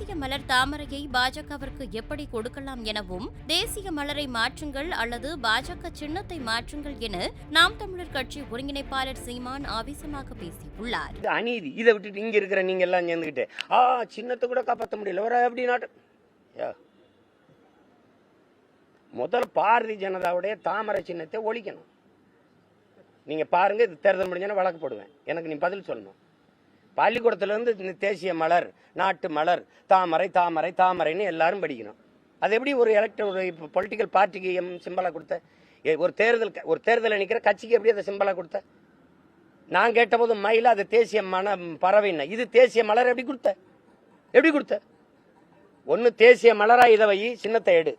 தேசிய மலர் தாமரையை பாஜகவிற்கு எப்படி கொடுக்கலாம் எனவும், தேசிய மலரை மாற்றுங்கள் அல்லது பாஜக சின்னத்தை மாற்றுங்கள் என நாம் தமிழர் கட்சி ஒருங்கிணைப்பாளர் சீமான் ஆவேசமாக பேசியுள்ளார். அநீதி. இதை விட்டுட்டு இங்க இருக்கிற நீங்க எல்லாம் சேர்ந்துக்கிட்டு சின்னத்தை கூட காப்பாற்ற முடியல வர எப்படி நாட்டு. முதல் பாரதிய ஜனதாவுடைய தாமரை சின்னத்தை ஒழிக்கணும். நீங்க பாருங்க, இது தேர்தல் முடிஞ்சா வழக்கு போடுவேன். எனக்கு நீ பதில் சொல்லணும். பள்ளிக்கூடத்துல இருந்து தேசிய மலர், நாட்டு மலர், தாமரை தாமரை தாமரைன்னு எல்லாரும் படிக்கணும். அது எப்படி ஒரு ஒரு பொலிட்டிக்கல் பார்ட்டிக்கு சிம்பலா கொடுத்த? ஒரு தேர்தல் நிற்கிற கட்சிக்கு எப்படி அதை சிம்பலா கொடுத்த? நான் கேட்டபோது மயில அது தேசிய பறவைன்னா, இது தேசிய மலர் எப்படி கொடுத்த? ஒன்னு தேசிய மலரா இதை வை, சின்னத்தை எடு.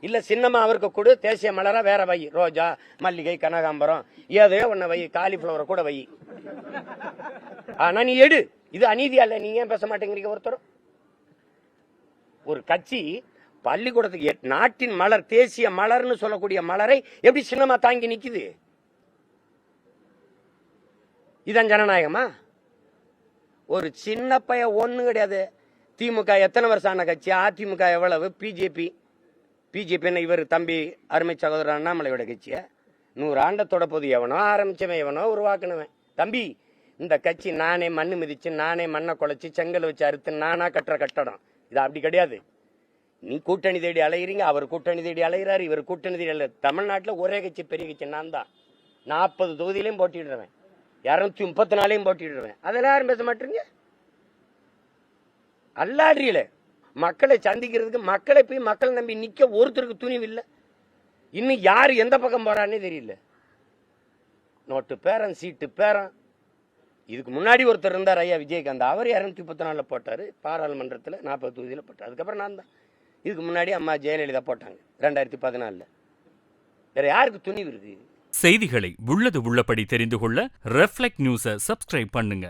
இல்ல சின்னமா அவருக்கு கொடு, தேசிய மலரா வேற வை. ரோஜா, மல்லிகை, கனகாம்பரம் ஏதோ ஒன்ன வை, காலிஃபிளவரை கூட வை. ஆனா நீ எடு. இது அநீதியா இல்ல? நீங்க ஏன் பேச மாட்டேங்கிறீங்க? ஒருத்தரும் ஒரு கட்சி பள்ளிக்கூடத்துக்கு நாட்டின் மலர், தேசிய மலர்னு சொல்லக்கூடிய மலரை எப்படி சின்னமா தாங்கி நிக்குது? இதான் ஜனநாயகமா? ஒரு சின்ன பைய ஒண்ணு கிடையாது. திமுக எத்தனை வருஷம் ஆன கட்சி? அதிமுக எவ்வளவு? பிஜேபி என்ன இவர் தம்பி அருமை சகோதரர் அண்ணாமலையோட கட்சிய 100 ஆண்டத்தோட போது எவனோ ஆரம்பிச்சவன், எவனோ உருவாக்குனவன். தம்பி, இந்த கட்சி நானே மண்ணு மிதிச்சு, நானே மண்ணை குலைச்சு, செங்கல் வச்சு அறுத்து நானா கட்டுற கட்டடம். இது அப்படி கிடையாது. நீ கூட்டணி தேடி அலையிறீங்க, அவர் கூட்டணி தேடி அலைகிறாரு, இவர் கூட்டணி தேடி அலைய. தமிழ்நாட்டில் ஒரே கட்சி, பெரிய கட்சி நான் தான். 40 தொகுதியிலையும் போட்டிடுறேன், 234 போட்டிடுறேன். அதெல்லாம் யாரும் பேச மாட்டீங்க. அல்லாடுறீல மக்களை சந்திக்கிறதுக்கு, மக்களை போய் மக்களை நம்பி நிக்க ஒருத்தருக்கு துணிவு இல்லை. இன்னும் யாரு எந்த பக்கம் போறான்னே தெரியல. நோட்டு பேரன், சீட்டு பேரன். இதுக்கு முன்னாடி ஒருத்தர் இருந்தார், ஐயா விஜயகாந்த். அவர் 234 போட்டாரு பாராளுமன்றத்தில், 40 தொகுதியில் போட்டார். அதுக்கப்புறம் நான் தான். இதுக்கு முன்னாடி அம்மா ஜெயலலிதா போட்டாங்க 2014. வேற யாருக்கு துணிவு இருக்கு? செய்திகளை உள்ளது உள்ளபடி தெரிந்து கொள்ள ரெஃப்ளெக்ட் நியூஸை சப்ஸ்கிரைப் பண்ணுங்க.